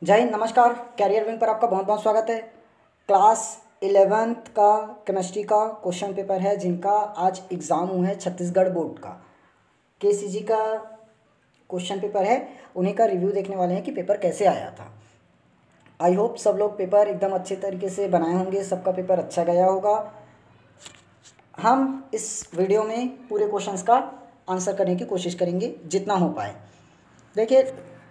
जय हिंद, नमस्कार। Career wing पर आपका बहुत बहुत स्वागत है। क्लास 11th का केमिस्ट्री का क्वेश्चन पेपर है, जिनका आज एग्ज़ाम हुआ है छत्तीसगढ़ बोर्ड का। केसीजी का क्वेश्चन पेपर है, उन्हीं का रिव्यू देखने वाले हैं कि पेपर कैसे आया था। आई होप सब लोग पेपर एकदम अच्छे तरीके से बनाए होंगे, सबका पेपर अच्छा गया होगा। हम इस वीडियो में पूरे क्वेश्चंस का आंसर करने की कोशिश करेंगे जितना हो पाए। देखिए,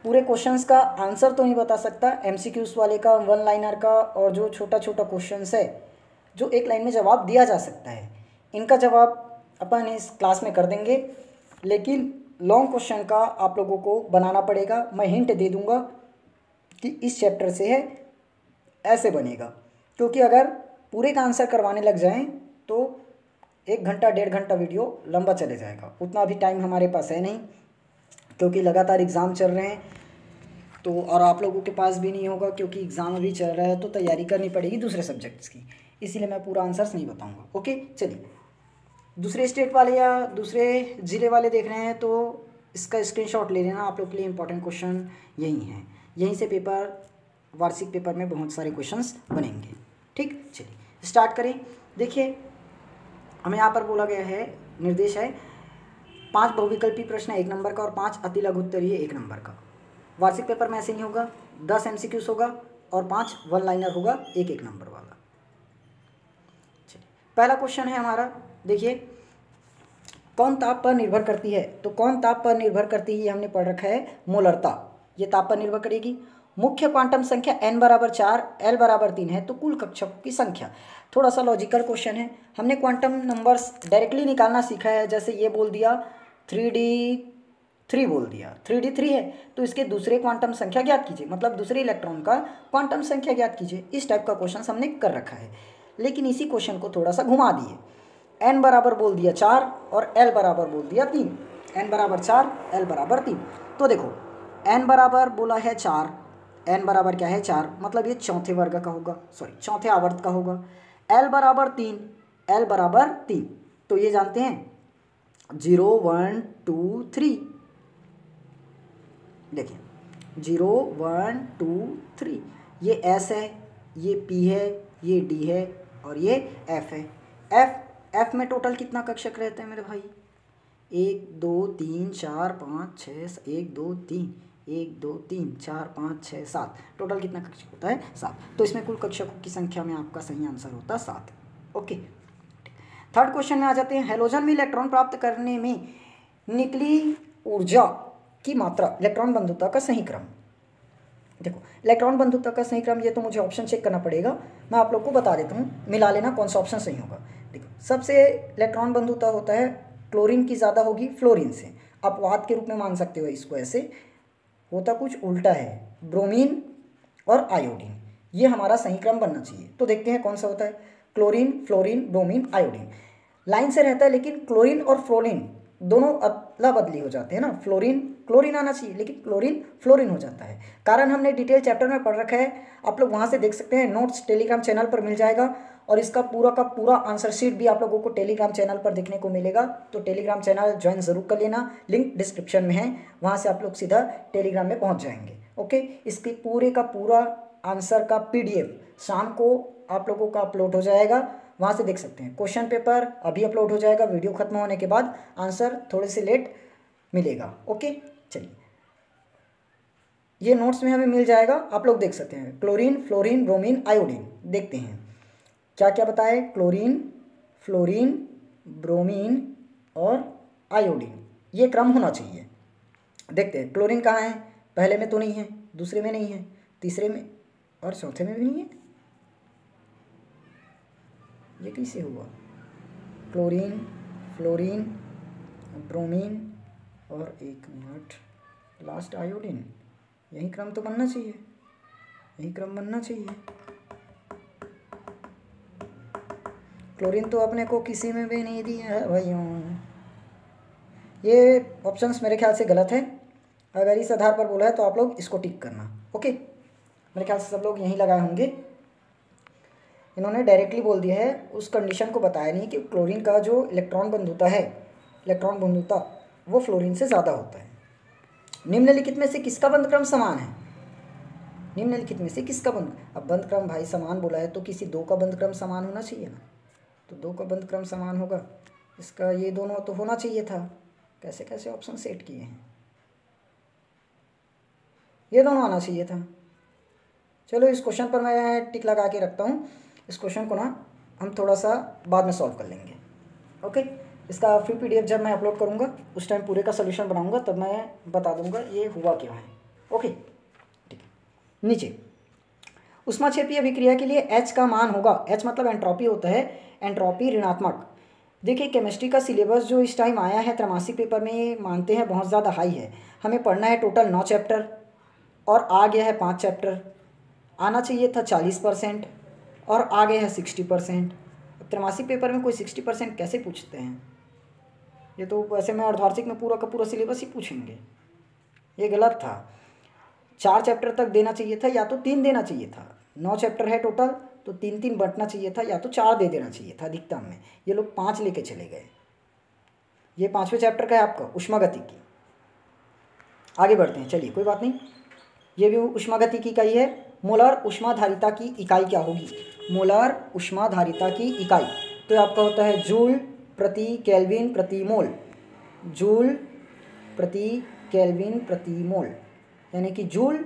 पूरे क्वेश्चंस का आंसर तो नहीं बता सकता, एमसीक्यूज वाले का, वन लाइनर का, और जो छोटा छोटा क्वेश्चंस है जो एक लाइन में जवाब दिया जा सकता है, इनका जवाब अपन इस क्लास में कर देंगे। लेकिन लॉन्ग क्वेश्चन का आप लोगों को बनाना पड़ेगा। मैं हिंट दे दूंगा कि इस चैप्टर से है, ऐसे बनेगा। क्योंकि अगर पूरे का आंसर करवाने लग जाएं तो 1 घंटा 1.5 घंटा वीडियो लंबा चले जाएगा। उतना भी टाइम हमारे पास है नहीं, क्योंकि लगातार एग्ज़ाम चल रहे हैं। तो और आप लोगों के पास भी नहीं होगा, क्योंकि एग्ज़ाम अभी चल रहा है, तो तैयारी करनी पड़ेगी दूसरे सब्जेक्ट्स की। इसीलिए मैं पूरा आंसर्स नहीं बताऊंगा। ओके, चलिए। दूसरे स्टेट वाले या दूसरे ज़िले वाले देख रहे हैं तो इसका स्क्रीनशॉट ले लेना। आप लोग के लिए इंपॉर्टेंट क्वेश्चन यही हैं। यहीं से पेपर, वार्षिक पेपर में बहुत सारे क्वेश्चंस बनेंगे। ठीक, चलिए स्टार्ट करें। देखिए, हमें यहाँ पर बोला गया है, निर्देश है 5 बहुविकल्पी प्रश्न 1 नंबर का और 5 अति लघु उत्तरीय 1 नंबर का। वार्षिक पेपर में ऐसे नहीं होगा, 10 एमसीक्यूज होगा और 5 वन लाइनर होगा, 1 नंबर वाला। चलिए, पहला क्वेश्चन है हमारा। देखिए, कौन ताप पर निर्भर करती है? तो कौन ताप पर निर्भर करती है, ये हमने पढ़ रखा है, मोलरता। ये ताप पर निर्भर करेगी। मुख्य क्वांटम संख्या n बराबर 4, l बराबर 3 है, तो कुल कक्षकों की संख्या। थोड़ा सा लॉजिकल क्वेश्चन है। हमने क्वांटम नंबर्स डायरेक्टली निकालना सीखा है। जैसे ये बोल दिया 3d3 बोल दिया, 3d3 है, तो इसके दूसरे क्वांटम संख्या ज्ञात कीजिए, मतलब दूसरे इलेक्ट्रॉन का क्वांटम संख्या ज्ञात कीजिए। इस टाइप का क्वेश्चन हमने कर रखा है। लेकिन इसी क्वेश्चन को थोड़ा सा घुमा दिए। n बराबर बोल दिया 4 और l बराबर बोल दिया 3। n बराबर 4, l बराबर 3। तो देखो, n बराबर बोला है 4, n बराबर क्या है 4, मतलब ये चौथे वर्ग का होगा, सॉरी चौथे आवर्त का होगा। l बराबर 3, l बराबर 3, तो ये जानते हैं 0 1 2 3। देखिए 0 1 2 3, ये S है, ये P है, ये D है और ये F है। F में टोटल कितना कक्षक रहते हैं मेरे भाई? 1 2 3 4 5 6, 1 2 3, 1 2 3 4 5 6 7, टोटल कितना कक्षक होता है? 7। तो इसमें कुल कक्षकों की संख्या में आपका सही आंसर होता है 7। ओके, थर्ड क्वेश्चन में आ जाते हैं। हैलोजन में इलेक्ट्रॉन प्राप्त करने में निकली ऊर्जा की मात्रा, इलेक्ट्रॉन बंधुता का सही क्रम। देखो, इलेक्ट्रॉन बंधुता का सही क्रम, ये तो मुझे ऑप्शन चेक करना पड़ेगा। मैं आप लोग को बता देता हूँ, मिला लेना कौन सा ऑप्शन सही होगा। देखो, सबसे इलेक्ट्रॉन बंधुता होता है क्लोरीन की ज़्यादा होगी फ्लोरीन से। अपवाद के रूप में मान सकते हो इसको। ऐसे होता कुछ उल्टा है, ब्रोमीन और आयोडीन, ये हमारा सही क्रम बनना चाहिए। तो देखते हैं कौन सा होता है। Chlorine, fluorine, bromine, iodine line से रहता है, लेकिन क्लोरीन और फ्लोरीन दोनों अदला बदली हो जाते हैं ना। फ्लोरीन क्लोरीन आना चाहिए, लेकिन क्लोरीन फ्लोरीन हो जाता है। कारण हमने डिटेल चैप्टर में पढ़ रखा है, आप लोग वहाँ से देख सकते हैं। नोट्स टेलीग्राम चैनल पर मिल जाएगा, और इसका पूरा का पूरा आंसर शीट भी आप लोगों को टेलीग्राम चैनल पर देखने को मिलेगा। तो टेलीग्राम चैनल ज्वाइन ज़रूर कर लेना, लिंक डिस्क्रिप्शन में है, वहाँ से आप लोग सीधा टेलीग्राम में पहुँच जाएंगे। ओके, इसके पूरे का पूरा आंसर का PDF शाम को आप लोगों का अपलोड हो जाएगा, वहाँ से देख सकते हैं। क्वेश्चन पेपर अभी अपलोड हो जाएगा, वीडियो खत्म होने के बाद। आंसर थोड़े से लेट मिलेगा। ओके, चलिए, ये नोट्स में हमें मिल जाएगा, आप लोग देख सकते हैं। क्लोरीन, फ्लोरीन, ब्रोमीन, आयोडीन, देखते हैं क्या क्या बताए। क्लोरीन, फ्लोरीन, ब्रोमीन और आयोडीन, ये क्रम होना चाहिए। देखते हैं क्लोरीन कहाँ है। पहले में तो नहीं है, दूसरे में नहीं है, तीसरे में और चौथे में भी नहीं है। ये कैसे हुआ? क्लोरीन, फ्लोरीन, ब्रोमीन और 1 मिनट लास्ट आयोडीन, यही क्रम तो बनना चाहिए, यही क्रम बनना चाहिए। क्लोरीन तो अपने को किसी में भी नहीं दिया है भाइयों। ये ऑप्शंस मेरे ख्याल से गलत है। अगर इस आधार पर बोला है तो आप लोग इसको टिक करना। ओके, मेरे ख्याल से सब लोग यहीं लगाए होंगे। इन्होंने डायरेक्टली बोल दिया है, उस कंडीशन को बताया नहीं कि क्लोरीन का जो इलेक्ट्रॉन बंधुता है, इलेक्ट्रॉन बंधुता वो फ्लोरीन से ज़्यादा होता है। निम्नलिखित में से किसका बंध क्रम समान है? निम्नलिखित में से किसका बंद, अब बंद क्रम भाई समान बोला है तो किसी दो का बंद क्रम समान होना चाहिए ना, तो दो का बंद क्रम समान होगा, इसका ये दोनों तो होना चाहिए था। कैसे कैसे ऑप्शन सेट किए हैं, ये दोनों आना चाहिए था। चलो इस क्वेश्चन पर मैं टिक लगा के रखता हूँ, इस क्वेश्चन को ना हम थोड़ा सा बाद में सॉल्व कर लेंगे। ओके, इसका फ्री पीडीएफ जब मैं अपलोड करूँगा उस टाइम पूरे का सोल्यूशन बनाऊँगा, तब मैं बता दूँगा ये हुआ क्या है। ओके ठीक है। नीचे ऊष्माक्षेपीय अभिक्रिया के लिए H का मान होगा, H मतलब एंट्रोपी होता है, एंट्रोपी ऋणात्मक। देखिए केमिस्ट्री का सिलेबस जो इस टाइम आया है त्रैमासिक पेपर में, मानते हैं बहुत ज़्यादा हाई है। हमें पढ़ना है टोटल 9 चैप्टर और आ गया है 5 चैप्टर, आना चाहिए था 40% और आ गया है 60%। अब त्रैमासिक पेपर में कोई 60% कैसे पूछते हैं, ये तो वैसे में अर्धवार्षिक में पूरा का पूरा सिलेबस ही पूछेंगे, ये गलत था। 4 चैप्टर तक देना चाहिए था या तो 3 देना चाहिए था, 9 चैप्टर है टोटल तो 3-3 बंटना चाहिए था या तो 4 दे देना चाहिए था अधिकतम में, ये लोग 5 लेके चले गए। ये 5वें चैप्टर का है आपका ऊष्मागतिकी। आगे बढ़ते हैं, चलिए कोई बात नहीं, ये भी ऊष्मागतिकी का ही है। मोलर ऊष्माधारिता की इकाई क्या होगी, मोलर ऊष्माधारिता की इकाई तो आपका होता है जूल प्रति केल्विन प्रति मोल, जूल प्रति केल्विन प्रति मोल, यानी कि जूल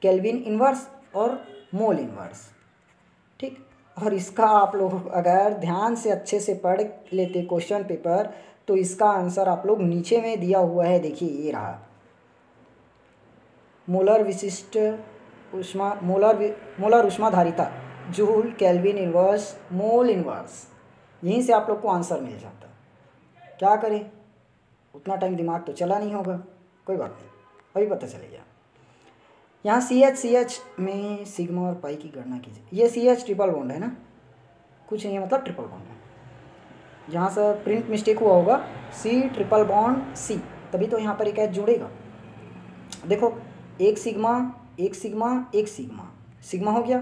केल्विन इन्वर्स और मोल इन्वर्स। ठीक, और इसका आप लोग अगर ध्यान से अच्छे से पढ़ लेते क्वेश्चन पेपर तो इसका आंसर आप लोग नीचे में दिया हुआ है, देखिए ये रहा, मोलर विशिष्ट ऊष्मा मोलर ऊष्माधारिता जूल केल्विन इन्वर्स मोल इन्वर्स, यहीं से आप लोग को आंसर मिल जाता। क्या करें, उतना टाइम दिमाग तो चला नहीं होगा, कोई बात नहीं, अभी पता चलेगा। यहाँ CH में सिग्मा और पाई की गणना कीजिए। ये CH ट्रिपल बॉन्ड है ना, कुछ नहीं है मतलब ट्रिपल बॉन्ड है, यहाँ से प्रिंट मिस्टेक हुआ होगा, C ट्रिपल बॉन्ड C, तभी तो यहाँ पर एक H जुड़ेगा। देखो एक सिग्मा एक सिग्मा एक सिग्मा, सिग्मा हो गया।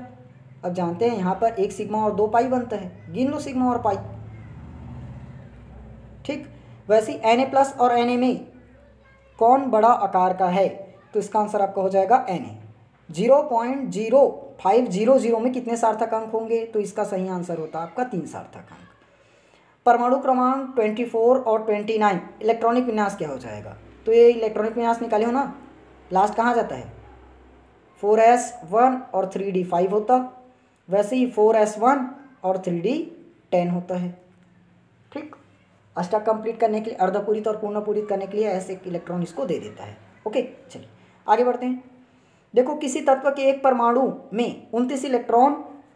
अब जानते हैं यहाँ पर एक सिग्मा और 2 पाई बनता है, गिन लो सिग्मा और पाई। ठीक, वैसे ही Na+ और Na में कौन बड़ा आकार का है, तो इसका आंसर आपका हो जाएगा Na। 0.0500 में कितने सार्थक अंक होंगे, तो इसका सही आंसर होता है आपका 3 सार्थक अंक। परमाणु क्रमांक 24 और 29 इलेक्ट्रॉनिक विन्यास क्या हो जाएगा, तो ये इलेक्ट्रॉनिक विन्यास निकाले हो ना, लास्ट कहाँ जाता है 4s1 और 3d5 होता, वैसे ही 4s1 और 3d10 होता है। ठीक, अष्टक कंप्लीट करने के लिए, अर्धपूरित और पूर्ण पूरित करने के लिए ऐसे एक इलेक्ट्रॉन इसको दे देता है। ओके चलिए आगे बढ़ते हैं। देखो किसी तत्व के एक परमाणु में 29 इलेक्ट्रॉन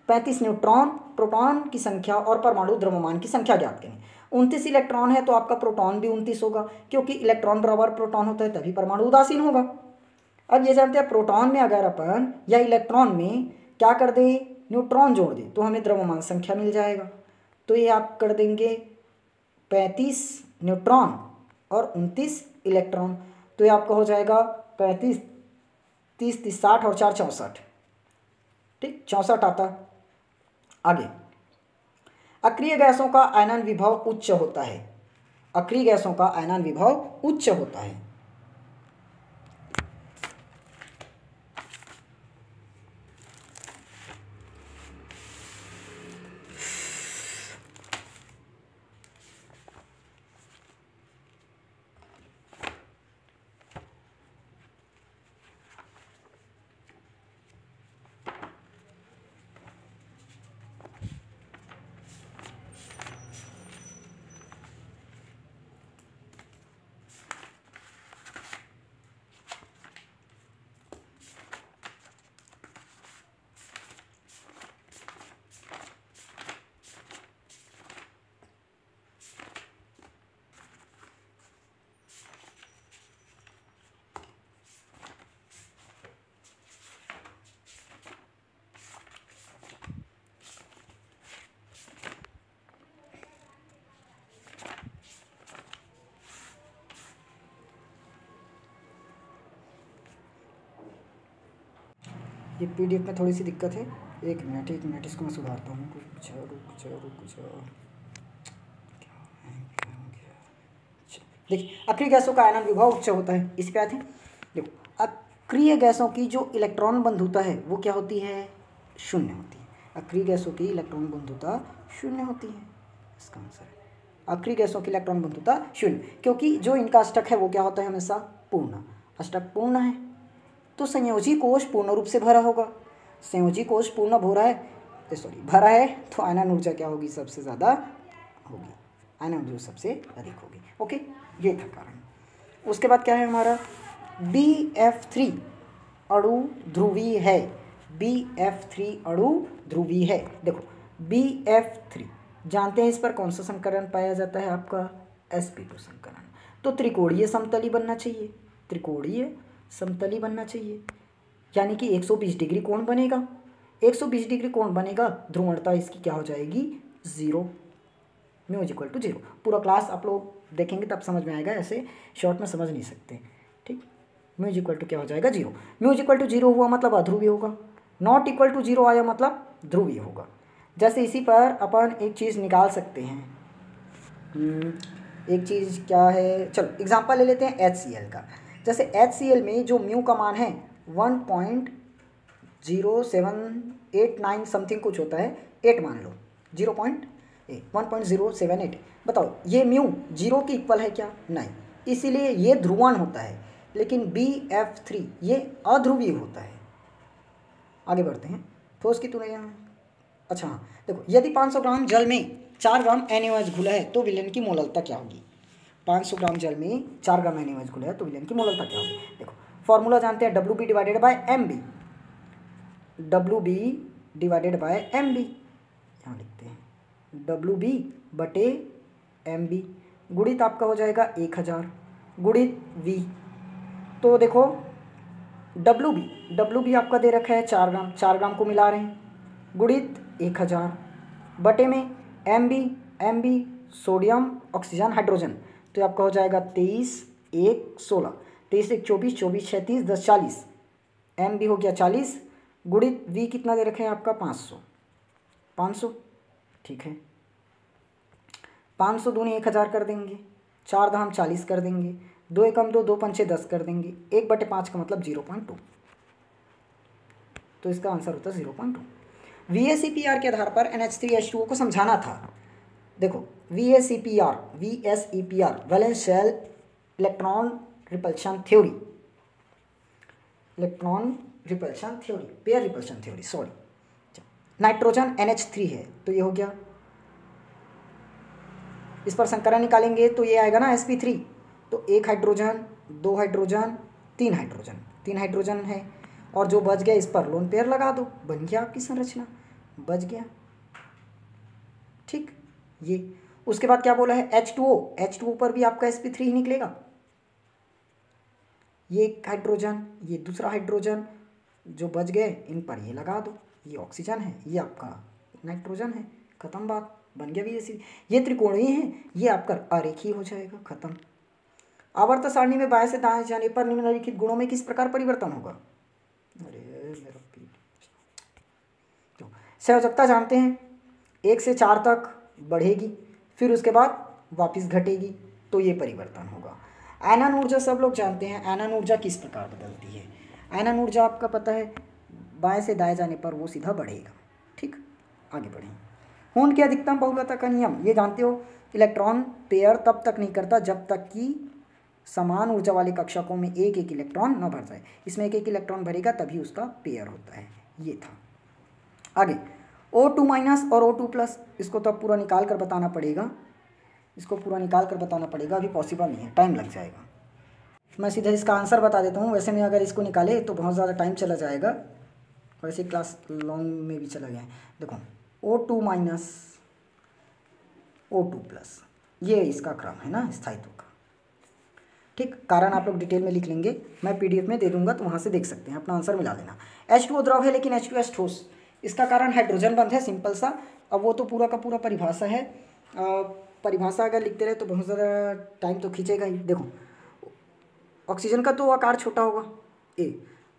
35 न्यूट्रॉन प्रोटॉन की संख्या और परमाणु द्रव्यमान की संख्या ज्ञात करें। 29 इलेक्ट्रॉन है तो आपका प्रोटॉन भी 29 होगा, क्योंकि इलेक्ट्रॉन बराबर प्रोटॉन होता है तभी परमाणु उदासीन होगा। अब ये जानते हैं प्रोटॉन में अगर अपन या इलेक्ट्रॉन में क्या कर दे, न्यूट्रॉन जोड़ दे तो हमें द्रव्यमान संख्या मिल जाएगा। तो ये आप कर देंगे 35 न्यूट्रॉन और 29 इलेक्ट्रॉन, तो ये आपका हो जाएगा 35 30 30 60 और 4 64। ठीक, 64 आता। आगे अक्रिय गैसों का आयनन विभव उच्च होता है, अक्रिय गैसों का आयनन विभव उच्च होता है। ये PDF में थोड़ी सी दिक्कत है, एक मिनट इसको मैं सुधारता हूँ। रुक जा। देखिए अक्रिय गैसों का आयनन विभव उच्च होता है, इस पे आते हैं। देखो अब अक्रिय गैसों की जो इलेक्ट्रॉन बंधुता है वो क्या होती है? शून्य होती है। अक्रिय गैसों की इलेक्ट्रॉन बंधुता शून्य होती है, इसका आंसर है। अक्रिय गैसों की इलेक्ट्रॉन बंधुता शून्य, क्योंकि जो इनका अष्टक है वो क्या होता है? हमेशा पूर्ण। अष्टक पूर्ण है तो संयोजी कोश पूर्ण रूप से भरा होगा। संयोजी कोश पूर्ण भरा है तो आयनन ऊर्जा क्या होगी? सबसे ज़्यादा होगी, आयनन ऊर्जा सबसे अधिक होगी। ओके, ये था कारण। उसके बाद क्या है हमारा? BF3 अणु ध्रुवीय है। BF3 अणु ध्रुवीय है। देखो BF3 जानते हैं इस पर कौन सा संकरण पाया जाता है? आपका sp2 संकरण। तो त्रिकोणीय समतली बनना चाहिए, त्रिकोणीय समतली बनना चाहिए, यानी कि 120 डिग्री कोण बनेगा। 120 डिग्री कोण बनेगा, ध्रुवणता इसकी क्या हो जाएगी? 0, म्यू इज इक्वल टू 0। पूरा क्लास आप लोग देखेंगे तब समझ में आएगा, ऐसे शॉर्ट में समझ नहीं सकते। ठीक, म्यू इज इक्वल टू क्या हो जाएगा? 0। म्यू इज इक्वल टू 0 हुआ मतलब अध्रुवीय होगा, नॉट इक्वल टू 0 आया मतलब ध्रुवीय होगा। जैसे इसी पर अपन एक चीज़ निकाल सकते हैं। एक चीज़ क्या है? चलो एग्जांपल ले लेते हैं HCl का। जैसे HCl में जो म्यू का मान है 1.0789 समथिंग कुछ होता है, 8 मान लो, 1.078। बताओ ये म्यू 0 के इक्वल है क्या? नहीं, इसीलिए ये ध्रुवण होता है। लेकिन BF3 ये अध्रुवीय होता है। आगे बढ़ते हैं। ठोस की तुलना, अच्छा हाँ देखो, यदि 500 ग्राम जल में 4 ग्राम NaOH घुला है तो विलयन की मोललता क्या होगी? 500 ग्राम जल में 4 ग्राम NaOH घुला है तो विलयन की मोललता क्या होगी? देखो फॉर्मूला जानते हैं, WB divided by MB। WB divided by MB, यहाँ लिखते हैं WB बटे MB, गुणित आपका हो जाएगा 1000 गुणित V। तो देखो WB आपका दे रखा है 4 ग्राम, 4 ग्राम को मिला रहे हैं, गुणित 1000 बटे में MB सोडियम ऑक्सीजन हाइड्रोजन, तो आपका हो जाएगा 23 1 16, 23 1 24, 24 36 10 40, MB हो गया 40, गुणित V कितना दे रखे हैं आपका? 500। ठीक है, 500 दूनी 1000 कर देंगे, 4 धाम 40 कर देंगे, 2 एकम 2, 2 पंचे 10 कर देंगे, 1/5 का मतलब 0.2, तो इसका आंसर होता है 0.2। VSEPR के आधार पर NH3H2O को समझाना था। देखो VSEPR valence shell electron repulsion theory, pair repulsion theory, sorry. Nitrogen NH3 है तो ये हो गया, इस पर संकरण निकालेंगे तो ये आएगा ना sp3, तो 1 हाइड्रोजन 2 हाइड्रोजन 3 हाइड्रोजन है, और जो बच गया इस पर लोन पेयर लगा दो, बन गया आपकी संरचना, बच गया। ठीक, ये उसके बाद क्या बोला है? H2O पर भी आपका sp3 ही निकलेगा। ये एक हाइड्रोजन, ये दूसरा हाइड्रोजन, जो बच गए इन पर ये लगा दो, ये ऑक्सीजन है, ये आपका नाइट्रोजन है, खत्म बात, बन गया VSEP। ये त्रिकोणीय है, ये आपका अरेखीय हो जाएगा, खत्म। आवर्त सारणी में बाएं से दाएं जाने पर निम्नलिखित गुणों में किस प्रकार परिवर्तन होगा? अरे मेरा तो संयोजकता जानते हैं, 1 से 4 तक बढ़ेगी, फिर उसके बाद वापस घटेगी, तो ये परिवर्तन होगा। आयनन ऊर्जा सब लोग जानते हैं, आयनन ऊर्जा किस प्रकार बदलती है? आयनन ऊर्जा आपका पता है, बाएं से दाएं जाने पर वो सीधा बढ़ेगा। ठीक, आगे बढ़ें। हून की अधिकतम बहुलता का नियम ये जानते हो, इलेक्ट्रॉन पेयर तब तक नहीं करता जब तक कि समान ऊर्जा वाले कक्षकों में एक एक इलेक्ट्रॉन न भर जाए। इसमें एक एक इलेक्ट्रॉन भरेगा तभी उसका पेयर होता है। ये था। आगे O2- और O2+, इसको तो अब पूरा निकाल कर बताना पड़ेगा, अभी पॉसिबल नहीं है, टाइम लग जाएगा। मैं सीधा इसका आंसर बता देता हूँ। वैसे में अगर इसको निकाले तो बहुत ज़्यादा टाइम चला जाएगा, वैसे क्लास लॉन्ग में भी चला गया है। देखो O2- O2+, ये इसका क्रम है ना स्थायित्व का। ठीक, कारण आप लोग डिटेल में लिख लेंगे, मैं PDF में दे दूंगा तो वहाँ से देख सकते हैं, अपना आंसर मिला देना। H2O द्रव है लेकिन H2S ठोस, इसका कारण हाइड्रोजन बंध है, सिंपल सा। अब वो तो पूरा का पूरा परिभाषा है, परिभाषा अगर लिखते रहे तो बहुत ज़्यादा टाइम तो खींचेगा ही। देखो ऑक्सीजन का तो आकार छोटा होगा,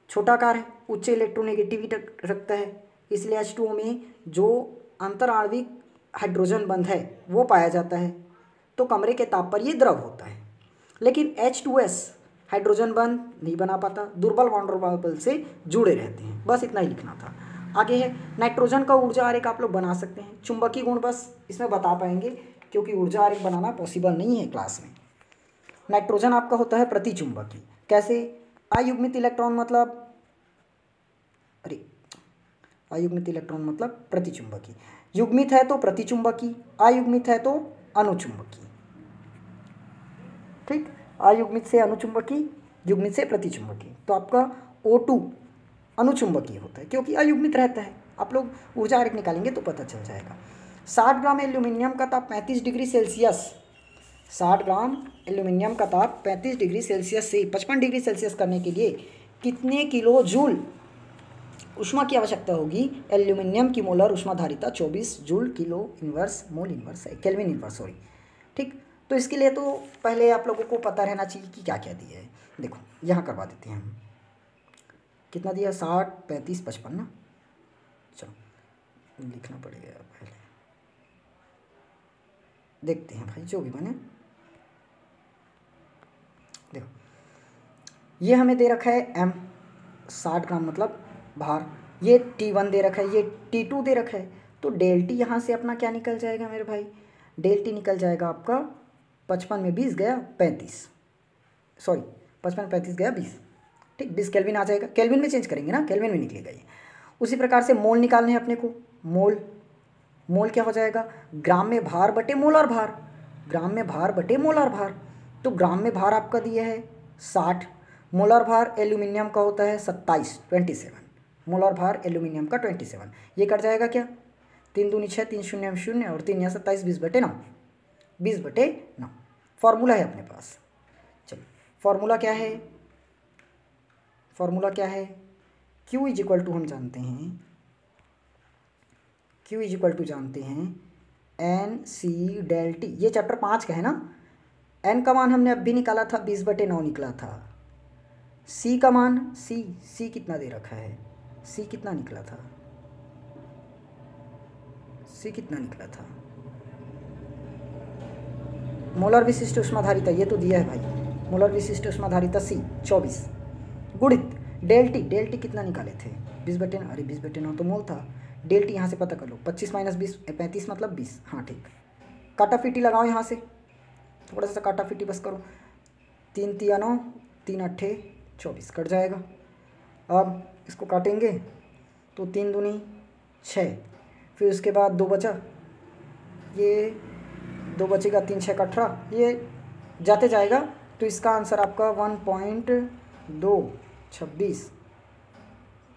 छोटा आकार है, उच्च इलेक्ट्रोनेगेटिविटी रखता है, इसलिए H2O में जो अंतराणविक हाइड्रोजन बंध है वो पाया जाता है, तो कमरे के ताप पर ये द्रव होता है। लेकिन H2S हाइड्रोजन बंध नहीं बना पाता, दुर्बल वान से जुड़े रहते हैं, बस इतना ही लिखना था। आगे है नाइट्रोजन का ऊर्जा आरेख आप लोग बना सकते हैं। चुंबकीय गुण बस इसमें बता पाएंगे क्योंकि ऊर्जा आरेख बनाना पॉसिबल नहीं है क्लास में। नाइट्रोजन आपका होता है प्रतिचुंबकीय। कैसे? अयुग्मित इलेक्ट्रॉन मतलब अयुग्मित इलेक्ट्रॉन मतलब प्रतिचुंबकीय। युग्मित है तो प्रतिचुंबकीय, अयुग्मित है तो अनुचुंबकीय। ठीक, अयुग्मित से अनुचुंबकीय, युग्मित से प्रतिचुंबकीय। तो आपका O2 अनुचुंबकीय होता है क्योंकि अयुग्मित रहता है। आप लोग ऊर्जा आरेख निकालेंगे तो पता चल जाएगा। 60 ग्राम एल्यूमिनियम का ताप 35 डिग्री सेल्सियस, 60 ग्राम एल्यूमिनियम का ताप 35 डिग्री सेल्सियस से 55 डिग्री सेल्सियस करने के लिए कितने किलो जूल ऊष्मा की आवश्यकता होगी? एल्यूमिनियम की मोलर ऊष्मा धारिता 24 joule kilo inverse mole inverse है, केल्विन इनवर्स सॉरी। ठीक, तो इसके लिए तो पहले आप लोगों को पता रहना चाहिए कि क्या क्या दिया है। देखो यहाँ करवा देते हैं हम। कितना दिया? 60, 35, 55 ना। चलो लिखना पड़ेगा पहले, देखते हैं भाई जो भी बने। देखो ये हमें दे रखा है M 60 ग्राम मतलब भार, ये T1 दे रखा है, ये T2 दे रखा है। तो डेल टी यहाँ से अपना क्या निकल जाएगा मेरे भाई? डेल टी निकल जाएगा आपका 55 में 20 गया 35, सॉरी 55 35 गया 20। ठीक, 20 केल्विन आ जाएगा। केल्विन में चेंज करेंगे ना, केल्विन में निकलेगा ये। उसी प्रकार से मोल निकालने हैं अपने को। मोल क्या हो जाएगा? ग्राम में भार बटे मोलार भार, ग्राम में भार बटे मोलार भार। तो ग्राम में भार आपका दिया है 60, मोलार भार एल्यूमिनियम का होता है 27, मोलार भार एल्यूमिनियम का 27। ये कट जाएगा क्या? 3 दूनी 6, 3 शून्य 0 और 3 यहाँ 27, 20/9, 20/9 फॉर्मूला है अपने पास। चलो फॉर्मूला क्या है? फॉर्मूला क्या है? Q इज हम जानते हैं, Q इज जानते हैं NC डेल टी। ये चैप्टर 5 का है ना। N का मान हमने अब भी निकाला था, 20/9 निकला था। C का मान C कितना दे रखा है? C कितना निकला था? C कितना निकला था? मोलर विशिष्ट ऊष्माधारिता ये तो दिया है भाई, मोलर विशिष्ट ऊष्माधारिता C 24 गुणित डेल टी कितना निकाले थे? 20/9, अरे 20/9 तो मोल था। डेल टी यहाँ से पता कर लो, 25 - 20 35 मतलब 20। हाँ ठीक, काटाफीटी लगाओ यहाँ से, थोड़ा सा काटाफीटी बस करो। 3 तिया 9, 3 अट्ठे 24 कट जाएगा। अब इसको काटेंगे तो 3 दूनी 6, फिर उसके बाद 2 बचा, ये 2 बचेगा, 3 6 का 18, ये जाते जाएगा। तो इसका आंसर आपका 1.226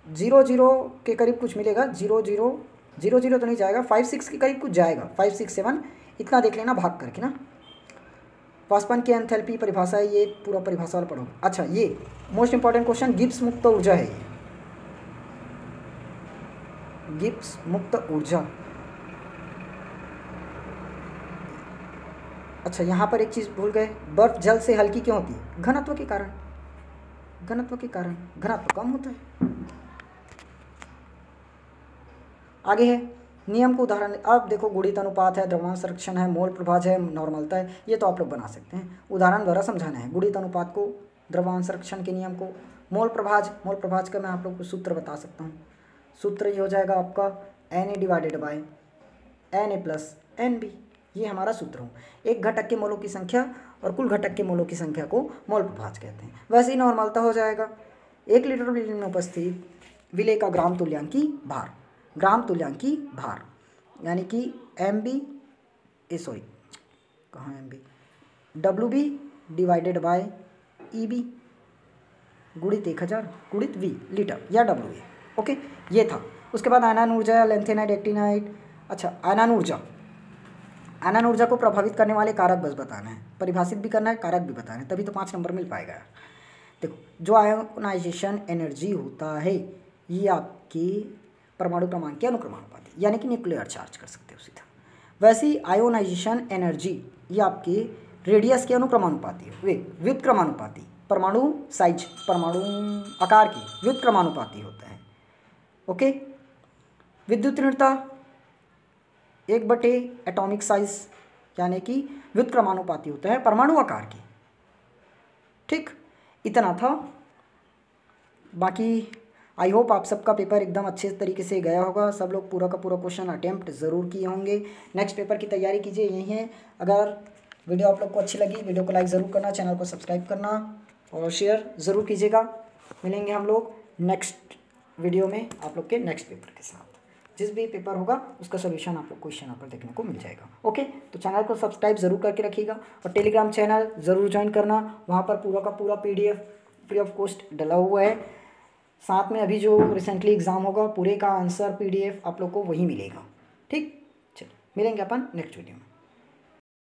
00 के करीब कुछ मिलेगा। 00 तो नहीं जाएगा, 56 के करीब कुछ जाएगा, 5 6 7 इतना देख लेना भाग करके ना। वाष्पन की एंथैल्पी परिभाषा है, ये पूरा परिभाषा वाला पढ़ोगे। अच्छा ये मोस्ट इंपॉर्टेंट क्वेश्चन, गिब्स मुक्त ऊर्जा है ये, गिब्स मुक्त ऊर्जा। अच्छा यहाँ पर एक चीज़ भूल गए, बर्फ जल से हल्की क्यों होती है? घनत्व के कारण, घनत्व के कारण, घनत्व कम होता है। आगे है नियम को उदाहरण। अब देखो गुणित अनुपात है, द्रव्यमान संरक्षण है, मोल प्रभाज है, नॉर्मलता है, ये तो आप लोग बना सकते हैं। उदाहरण द्वारा समझाना है गुणित अनुपात को, द्रव्यमान संरक्षण के नियम को। मोल प्रभाज का मैं आप लोग को सूत्र बता सकता हूँ। सूत्र ये हो जाएगा आपका Na divided by Na plus Nb, ये हमारा सूत्र हो। एक घटक के मोलों की संख्या और कुल घटक के मोलों की संख्या को मोल प्रभाज कहते हैं। वैसे ही नॉर्मलता हो जाएगा। 1 लीटर विलेय में उपस्थित विलेय का ग्राम तुल्यांकी भार, ग्राम तुल्यांकी भार यानी कि WB डिवाइडेड बाय EB गुणित 1000 गुणित V लीटर या WA। ओके ये था। उसके बाद आयनन ऊर्जा, लैंथेनाइट, एक्टिनाइट। अच्छा आयनन ऊर्जा को प्रभावित करने वाले कारक बस बताना है, परिभाषित भी करना है, कारक भी बताना है, तभी तो 5 नंबर मिल पाएगा। देखो जो आयोनाइजेशन एनर्जी होता है ये आपके परमाणु क्रमांक के अनुक्रमानुपाती यानी कि न्यूक्लियर चार्ज कर सकते हो सीधा। वैसे ही आयोनाइजेशन एनर्जी ये आपके रेडियस के अनुक्रमानुपाती है, वे व्युत्क्रमानुपाती, परमाणु साइज, परमाणु आकार की व्युत्क्रमानुपाती होता है। ओके विद्युत ऋणता 1/, एटॉमिक साइज यानी कि व्युत्क्रमानुपाती होता है परमाणु आकार की। ठीक इतना था। बाकी आई होप आप सबका पेपर एकदम अच्छे तरीके से गया होगा, सब लोग पूरा का पूरा क्वेश्चन अटेम्प्ट ज़रूर किए होंगे। नेक्स्ट पेपर की तैयारी कीजिए, यही है। अगर वीडियो आप लोग को अच्छी लगी, वीडियो को लाइक ज़रूर करना, चैनल को सब्सक्राइब करना और शेयर ज़रूर कीजिएगा। मिलेंगे हम लोग नेक्स्ट वीडियो में आप लोग के नेक्स्ट पेपर के साथ। जिस भी पेपर होगा उसका सोल्यूशन आप लोग क्वेश्चन यहाँ पर देखने को मिल जाएगा। ओके, तो चैनल को सब्सक्राइब ज़रूर करके रखिएगा और टेलीग्राम चैनल ज़रूर ज्वाइन करना, वहाँ पर पूरा का पूरा PDF फ्री ऑफ कॉस्ट डला हुआ है। साथ में अभी जो रिसेंटली एग्ज़ाम होगा पूरे का आंसर PDF आप लोग को वही मिलेगा। ठीक, चलिए मिलेंगे अपन नेक्स्ट वीडियो में।